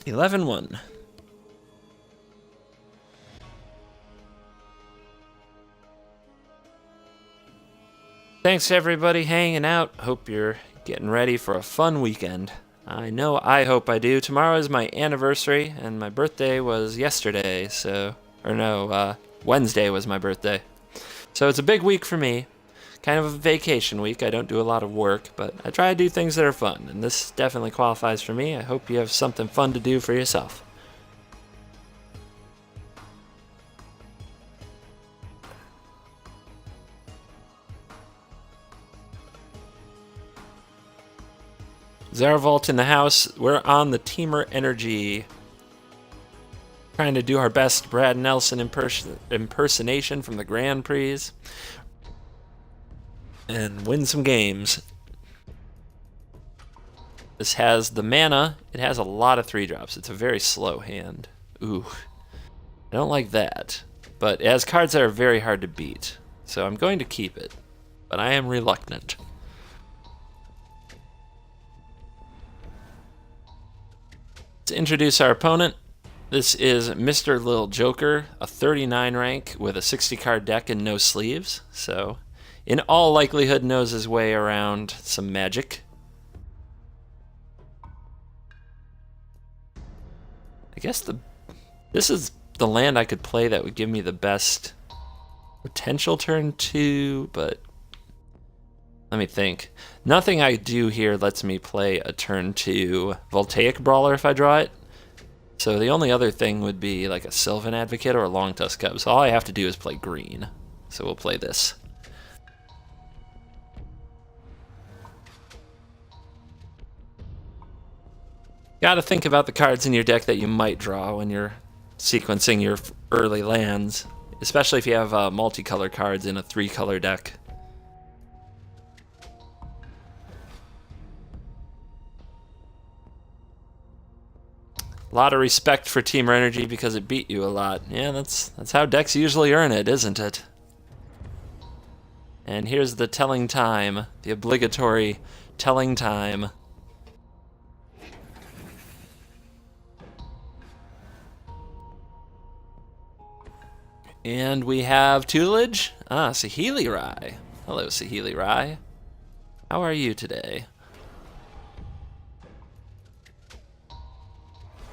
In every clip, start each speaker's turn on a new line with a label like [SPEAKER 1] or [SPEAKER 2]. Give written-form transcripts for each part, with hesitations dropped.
[SPEAKER 1] 11-1. Thanks to everybody hanging out. Hope you're getting ready for a fun weekend. I know I hope I do. Tomorrow is my anniversary, and my birthday was yesterday, Wednesday was my birthday. So it's a big week for me. Kind of a vacation week. I don't do a lot of work, but I try to do things that are fun, and this definitely qualifies for me. I hope you have something fun to do for yourself. Zarvault in the house. We're on the Temur Energy. Trying to do our best Brad Nelson impersonation from the Grand Prix. And win some games. This has the mana. It has a lot of 3-drops. It's a very slow hand. Ooh. I don't like that. But it has cards that are very hard to beat. So I'm going to keep it. But I am reluctant. To introduce our opponent, this is Mr. Lil Joker, a 39 rank with a 60 card deck and no sleeves, so in all likelihood knows his way around some magic. I guess this is the land I could play that would give me the best potential turn 2, but let me think. Nothing I do here lets me play a turn 2 Voltaic Brawler if I draw it. So the only other thing would be like a Sylvan Advocate or a Long Tusk Cub. So all I have to do is play green. So we'll play this. Gotta think about the cards in your deck that you might draw when you're sequencing your early lands. Especially if you have multicolor cards in a 3-color deck. A lot of respect for Temur Energy because it beat you a lot. Yeah, that's how decks usually earn it, isn't it? And here's the telling time, the obligatory telling time. And we have tutelage. Saheeli Rai. Hello, Saheeli Rai. How are you today?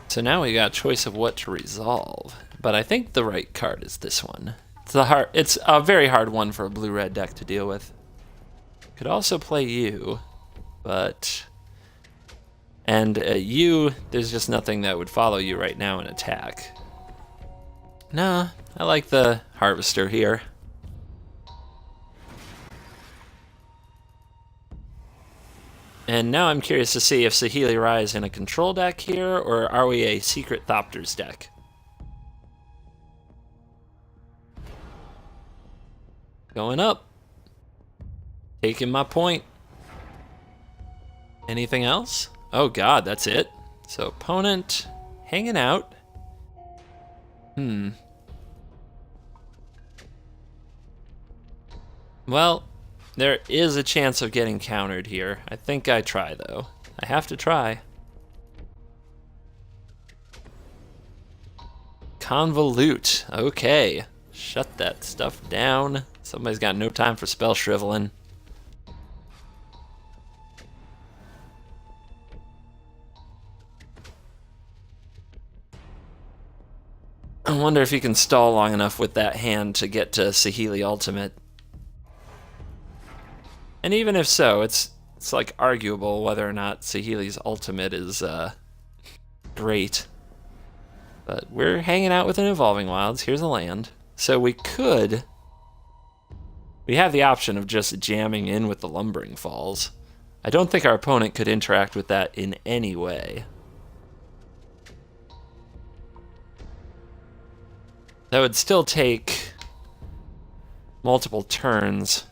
[SPEAKER 1] So now we got a choice of what to resolve, but I think the right card is this one. It's a very hard one for a blue-red deck to deal with. Could also play you, but you, there's just nothing that would follow you right now in attack. Nah, I like the Harvester here. And now I'm curious to see if Saheeli Rai is in a control deck here, or are we a Secret Thopters deck? Going up. Taking my point. Anything else? Oh god, that's it. So opponent hanging out. Well, there is a chance of getting countered here. I think I try, though. I have to try. Convolute. Okay. Shut that stuff down. Somebody's got no time for spell shriveling. I wonder if you can stall long enough with that hand to get to Saheeli Ultimate. And even if so, it's like arguable whether or not Saheeli's Ultimate is great. But we're hanging out with an Evolving Wilds. Here's a land. So we have the option of just jamming in with the Lumbering Falls. I don't think our opponent could interact with that in any way. That would still take multiple turns,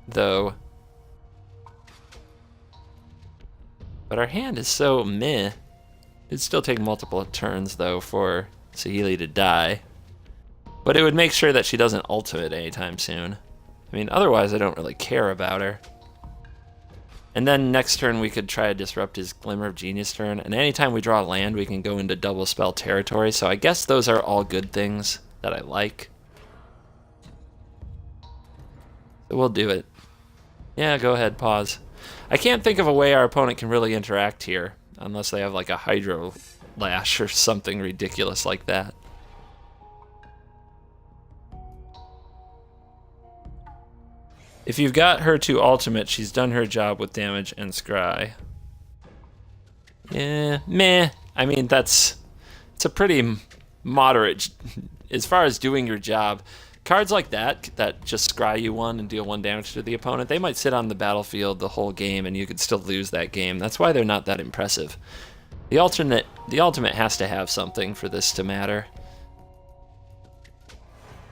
[SPEAKER 1] though. But our hand is so meh. It'd still take multiple turns, though, for Saheeli to die. But it would make sure that she doesn't ultimate anytime soon. I mean, otherwise I don't really care about her. And then next turn we could try to disrupt his Glimmer of Genius turn. And anytime we draw land, we can go into double spell territory. So I guess those are all good things that I like. So we'll do it. Yeah, go ahead, pause. I can't think of a way our opponent can really interact here, unless they have like a Hydro Lash or something ridiculous like that. If you've got her to ultimate, she's done her job with damage and scry. Yeah, meh. I mean, it's a pretty moderate, as far as doing your job. Cards like that just scry you one and deal 1 damage to the opponent, they might sit on the battlefield the whole game and you could still lose that game. That's why they're not that impressive. The ultimate has to have something for this to matter.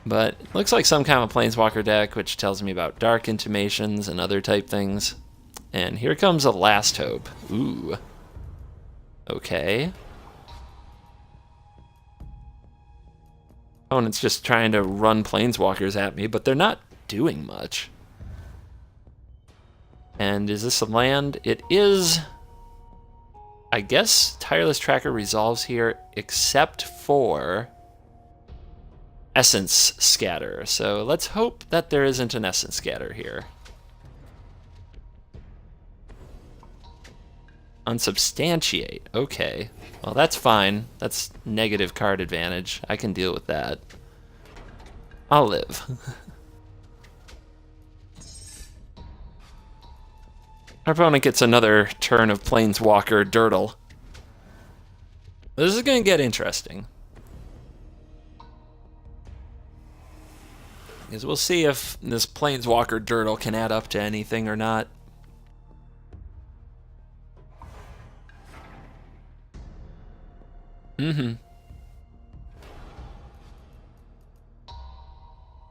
[SPEAKER 1] But it looks like some kind of Planeswalker deck, which tells me about Dark Intimations and other type things. And here comes a Last Hope. Ooh. Okay. Opponent's just trying to run Planeswalkers at me, but they're not doing much. And is this a land? It is. I guess Tireless Tracker resolves here, except for Essence Scatter. So let's hope that there isn't an Essence Scatter here. Unsubstantiate. Okay. Well, that's fine. That's negative card advantage. I can deal with that. I'll live. Our opponent gets another turn of Planeswalker Dirtle. This is going to get interesting. Because we'll see if this Planeswalker Dirtle can add up to anything or not. Mm-hmm.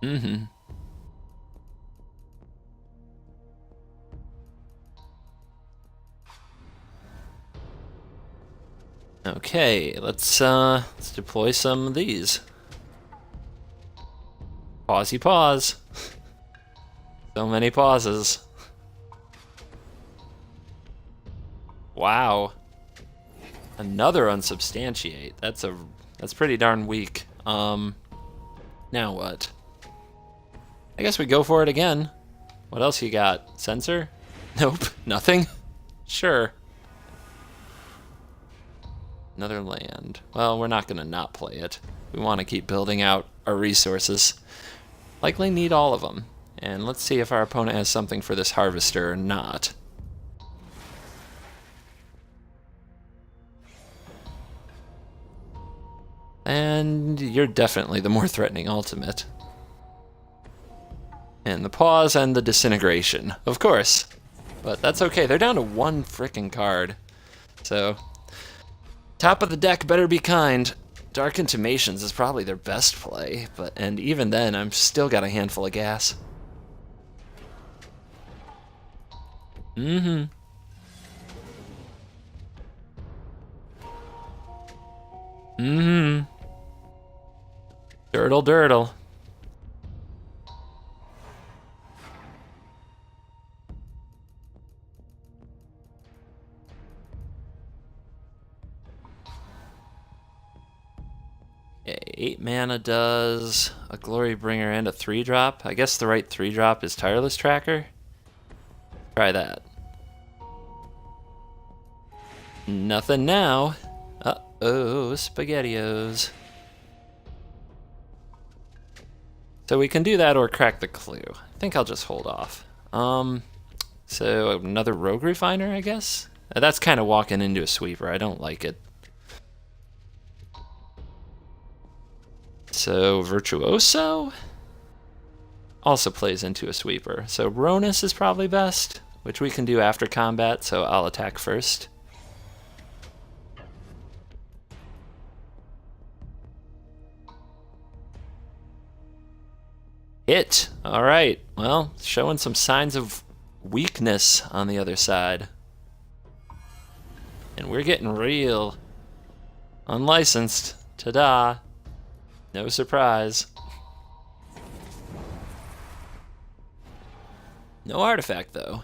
[SPEAKER 1] Mm-hmm. Okay, let's deploy some of these. Pausey pause. So many pauses. Wow. Another Unsubstantiate. That's pretty darn weak. Now what? I guess we go for it again. What else you got? Censor? Nope. Nothing? Sure. Another land. Well, we're not gonna not play it. We want to keep building out our resources. Likely need all of them. And let's see if our opponent has something for this Harvester or not. And you're definitely the more threatening ultimate. And the pause and the disintegration, of course. But that's okay, they're down to 1 frickin' card. So, top of the deck better be kind. Dark Intimations is probably their best play, and even then, I'm still got a handful of gas. Mm-hmm. Mm-hmm. Dirtle, dirtle. Okay, 8 mana does a Glory Bringer and a 3-drop. I guess the right 3-drop is Tireless Tracker. Try that. Nothing now. Uh-oh, SpaghettiOs. So we can do that or crack the clue. I think I'll just hold off. So another Rogue Refiner, I guess? That's kind of walking into a sweeper. I don't like it. So Virtuoso also plays into a sweeper. So Ronus is probably best, which we can do after combat, so I'll attack first. Hit! Alright, well, showing some signs of weakness on the other side. And we're getting real unlicensed. Ta-da! No surprise. No artifact, though.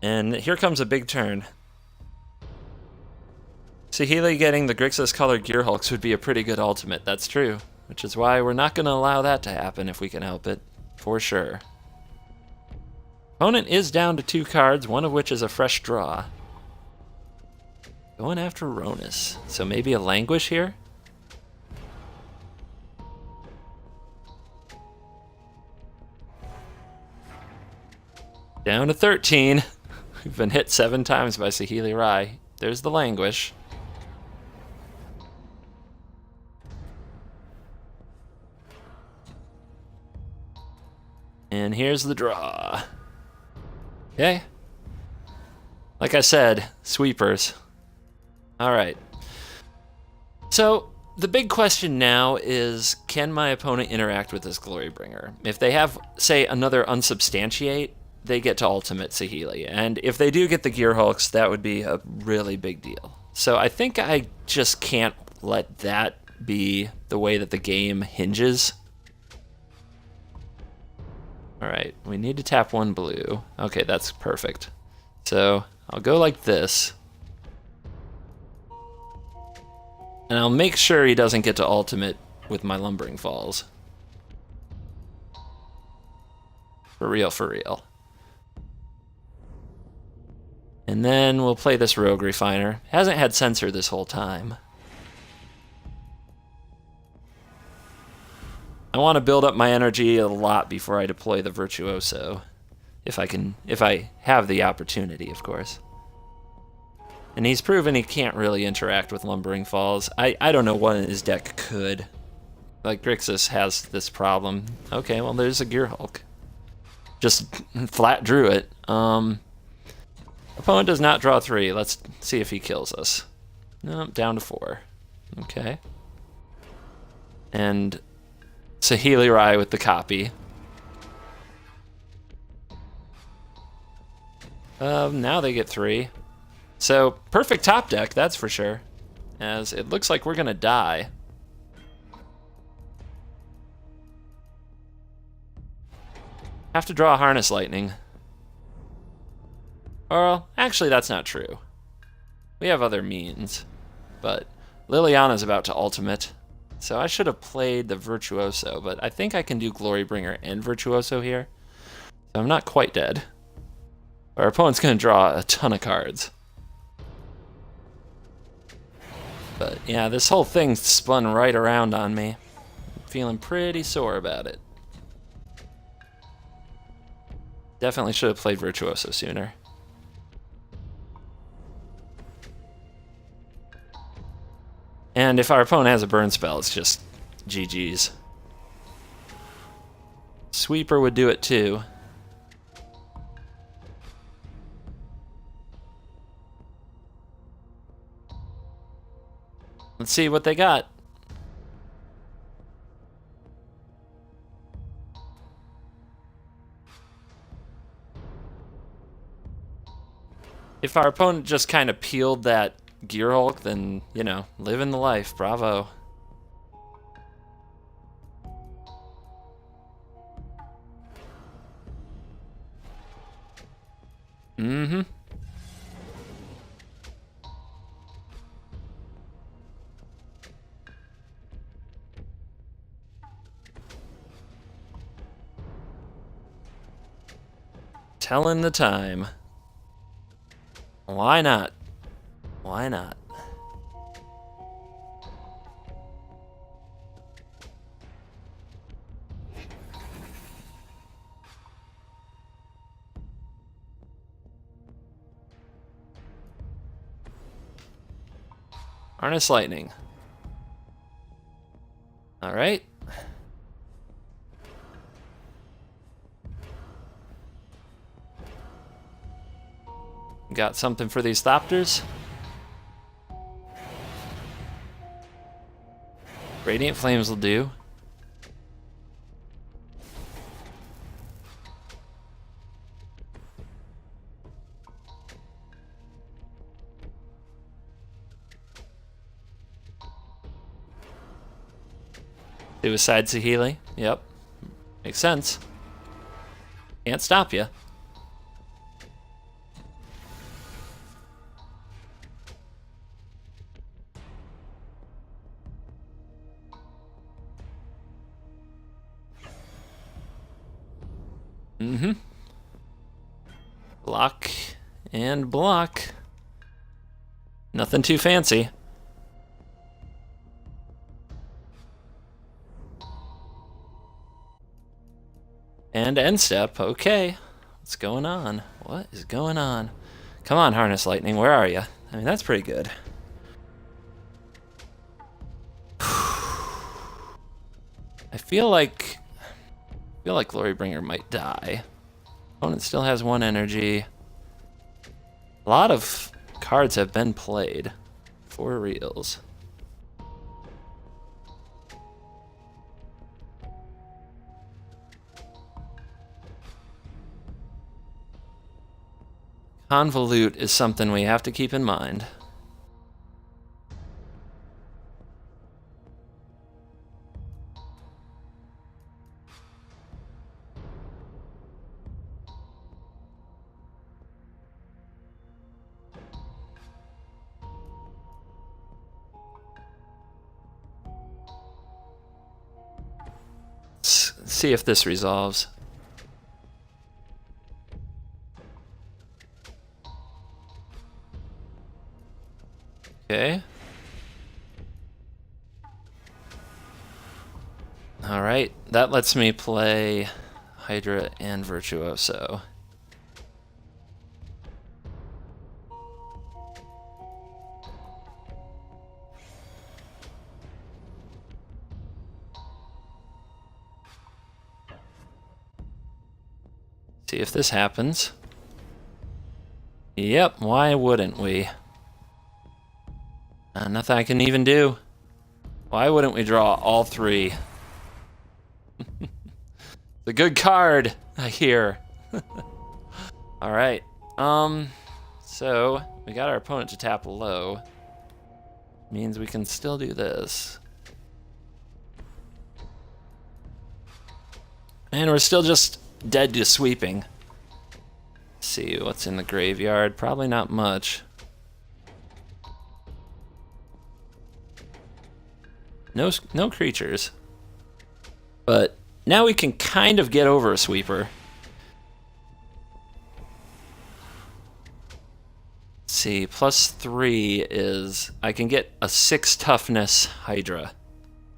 [SPEAKER 1] And here comes a big turn. Saheeli getting the Grixis colored Gearhulks would be a pretty good ultimate, that's true. Which is why we're not going to allow that to happen if we can help it, for sure. Opponent is down to 2 cards, one of which is a fresh draw. Going after Ronus, so maybe a Languish here? Down to 13. We've been hit 7 times by Saheeli Rai. There's the Languish. And here's the draw. Okay. Like I said, sweepers. Alright. So, the big question now is, can my opponent interact with this Glorybringer? If they have, say, another Unsubstantiate, they get to ultimate Saheeli. And if they do get the Gearhulks, that would be a really big deal. So I think I just can't let that be the way that the game hinges. Alright, we need to tap 1 blue. Okay, that's perfect. So, I'll go like this. And I'll make sure he doesn't get to ultimate with my Lumbering Falls. For real, for real. And then we'll play this Rogue Refiner. Hasn't had Censor this whole time. I want to build up my energy a lot before I deploy the Virtuoso. If I have the opportunity, of course. And he's proven he can't really interact with Lumbering Falls. I don't know what in his deck could. Like, Grixis has this problem. Okay, well, there's a Gearhulk. Just flat drew it. Opponent does not draw 3. Let's see if he kills us. Nope, down to 4. Okay. And Saheeli Rai with the copy. Now they get 3. So, perfect top deck, that's for sure. As it looks like we're gonna die. Have to draw a Harness Lightning. Or, actually, that's not true. We have other means. But Liliana's about to ultimate. So I should have played the Virtuoso, but I think I can do Glorybringer and Virtuoso here. So I'm not quite dead. Our opponent's going to draw a ton of cards. But yeah, this whole thing spun right around on me. I'm feeling pretty sore about it. Definitely should have played Virtuoso sooner. And if our opponent has a burn spell, it's just GG's. Sweeper would do it too. Let's see what they got. If our opponent just kind of peeled that Gearhulk, then, you know, living the life. Bravo. Mm-hmm. Telling the time. Why not? Why not? Harness Lightning. All right. Got something for these Thopters. Radiant Flames will do. Suicide Saheeli. Yep. Makes sense. Can't stop you. Mm-hmm. Block and block. Nothing too fancy. And end step. Okay. What's going on? What is going on? Come on, Harness Lightning. Where are you? I mean, that's pretty good. I feel like Glorybringer might die. Opponent still has 1 energy. A lot of cards have been played. For reals. Convolute is something we have to keep in mind. Let's see if this resolves. Okay. Alright, that lets me play Hydra and Virtuoso. See if this happens. Yep, why wouldn't we? Nothing I can even do. Why wouldn't we draw all 3? The good card, I hear. Alright, so we got our opponent to tap low. Means we can still do this. And we're still just dead to sweeping. Let's see what's in the graveyard. Probably not much. No creatures. But now we can kind of get over a sweeper. Let's see, +3 is I can get a 6 toughness Hydra.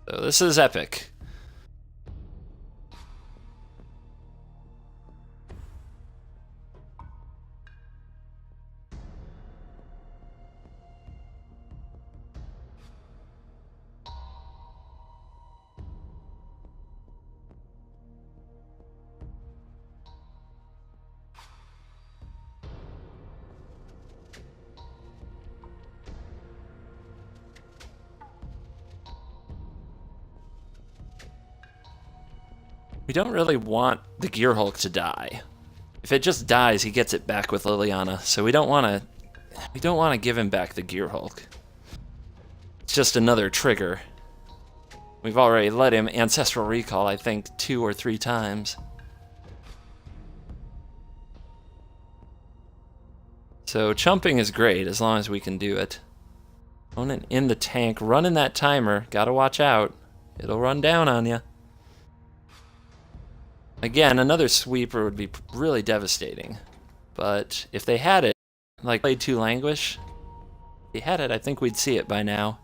[SPEAKER 1] So this is epic. We don't really want the Gear Hulk to die. If it just dies, he gets it back with Liliana, so we don't want to give him back the Gear Hulk. It's just another trigger. We've already let him Ancestral Recall, I think, 2 or 3 times. So chumping is great as long as we can do it. Opponent in the tank, running that timer. Gotta watch out. It'll run down on you. Again, another sweeper would be really devastating. But if they had it, like played 2 Languish, if they had it, I think we'd see it by now.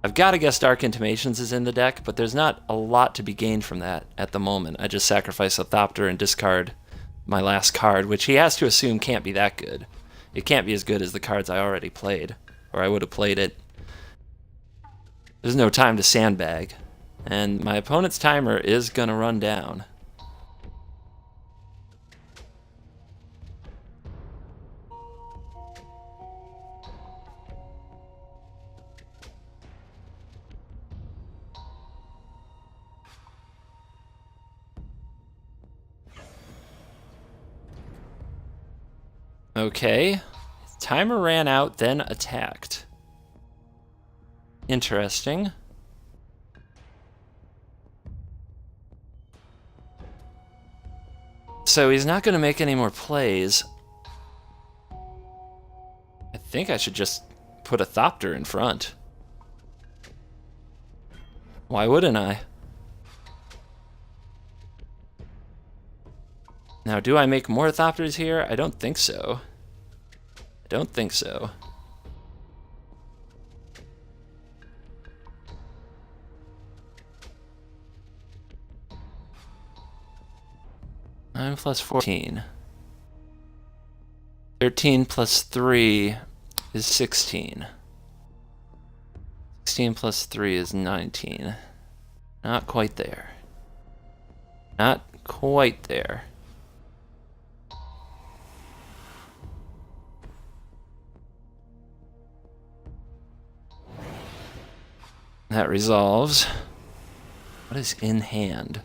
[SPEAKER 1] I've got to guess Dark Intimations is in the deck, but there's not a lot to be gained from that at the moment. I just sacrifice a Thopter and discard my last card, which he has to assume can't be that good. It can't be as good as the cards I already played, or I would have played it. There's no time to sandbag. And my opponent's timer is going to run down. Okay, timer ran out, then attacked. Interesting. So he's not going to make any more plays. I think I should just put a Thopter in front. Why wouldn't I? Now, do I make more Thopters here? I don't think so. I don't think so. Nine plus 14. 13 plus 3 is 16. 16 plus 3 is 19. Not quite there. Not quite there. That resolves. What is in hand?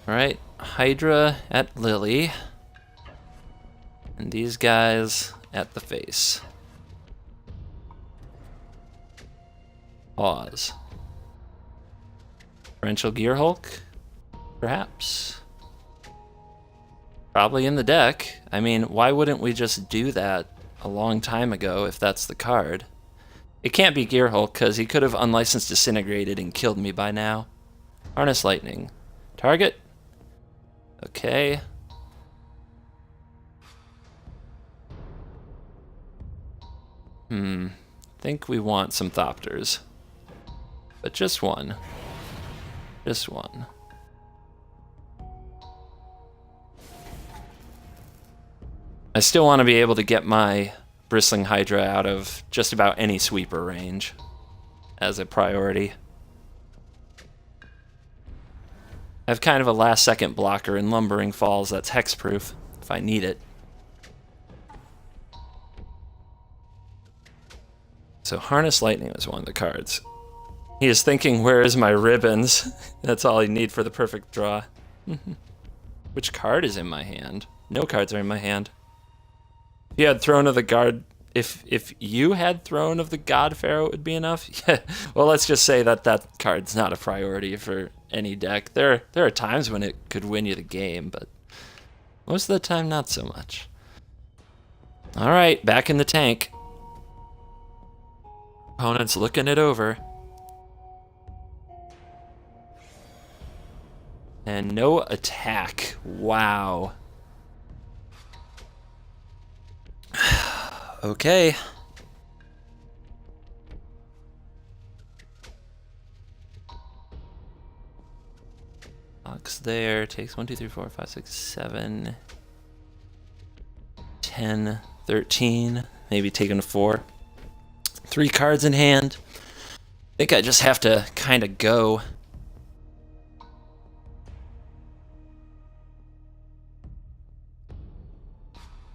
[SPEAKER 1] Alright, Hydra at Lily. And these guys at the face. Pause. Torrential Gear Hulk? Perhaps? Probably in the deck. I mean, why wouldn't we just do that a long time ago if that's the card? It can't be Gear Hulk because he could have unlicensed disintegrated and killed me by now. Harness Lightning. Target? Okay. Think we want some Thopters. But just one. Just one. I still want to be able to get my Bristling Hydra out of just about any sweeper range as a priority. I have kind of a last-second blocker in Lumbering Falls that's hexproof if I need it. So Harness Lightning was one of the cards. He is thinking, where is my ribbons? That's all you need for the perfect draw. Which card is in my hand? No cards are in my hand. If you had Throne of the God, if you had Throne of the God Pharaoh, it would be enough. Yeah. Well, let's just say that that card's not a priority for any deck. There are times when it could win you the game, but most of the time, not so much. All right, back in the tank. Opponent's looking it over. And no attack. Wow. Okay. Box there. Takes 1, 2, 3, 4, 5, 6, 7, 10, 13. Maybe taking a 4. 3 cards in hand. I think I just have to kind of go.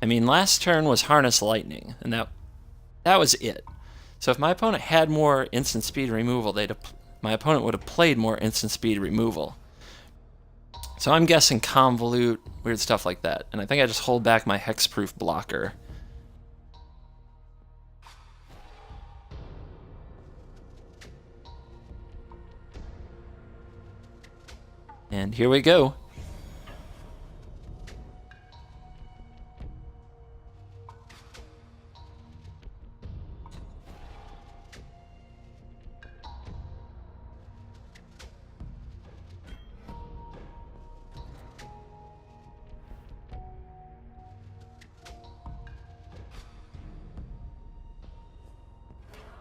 [SPEAKER 1] I mean, last turn was Harness Lightning, and that was it. So if my opponent had more instant speed removal, my opponent would have played more instant speed removal. So I'm guessing Convolute, weird stuff like that. And I think I just hold back my hexproof blocker. And here we go.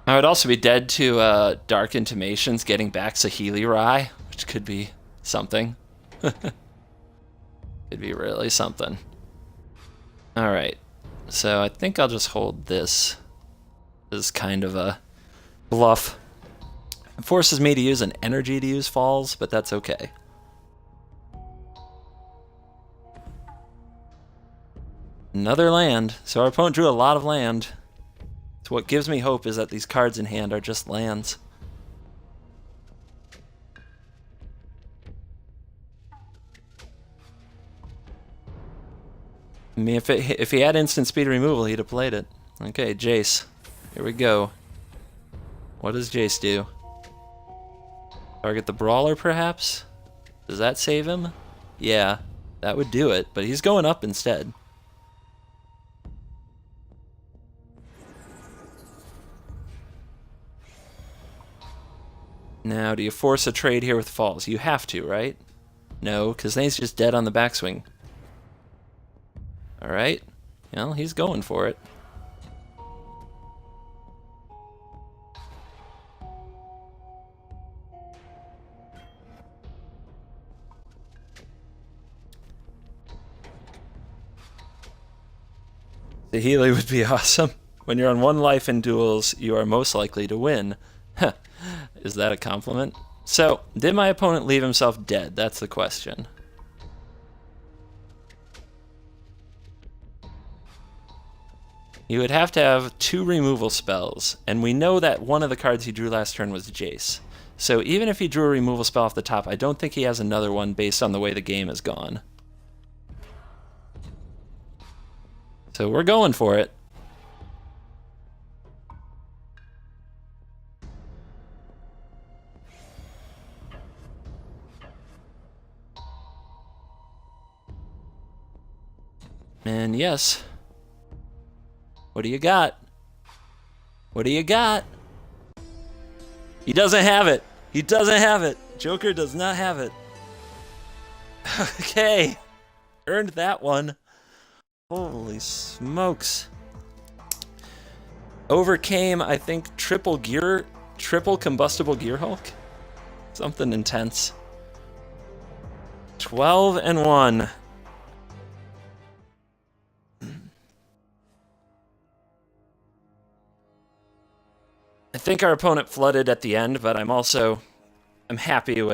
[SPEAKER 1] I would also be dead to Dark Intimations getting back Saheeli Rai, which could be something. Could be really something. Alright, so I think I'll just hold this as kind of a bluff. It forces me to use an energy to use Falls, but that's okay. Another land. So our opponent drew a lot of land. So what gives me hope is that these cards in hand are just lands. I mean, if he had instant speed removal, he'd have played it. Okay, Jace. Here we go. What does Jace do? Target the Brawler, perhaps? Does that save him? Yeah, that would do it, but he's going up instead. Now, do you force a trade here with Falls? You have to, right? No, because then he's just dead on the backswing. Alright. Well, he's going for it. The Healy would be awesome. When you're on 1 life in duels, you are most likely to win. Is that a compliment? So, did my opponent leave himself dead? That's the question. He would have to have 2 removal spells, and we know that one of the cards he drew last turn was Jace. So even if he drew a removal spell off the top, I don't think he has another one based on the way the game has gone. So we're going for it. And yes. What do you got? What do you got? He doesn't have it. He doesn't have it. Joker does not have it. Okay. Earned that one. Holy smokes. Overcame, I think, triple combustible gear Hulk? Something intense. 12-1. I think our opponent flooded at the end, but I'm happy with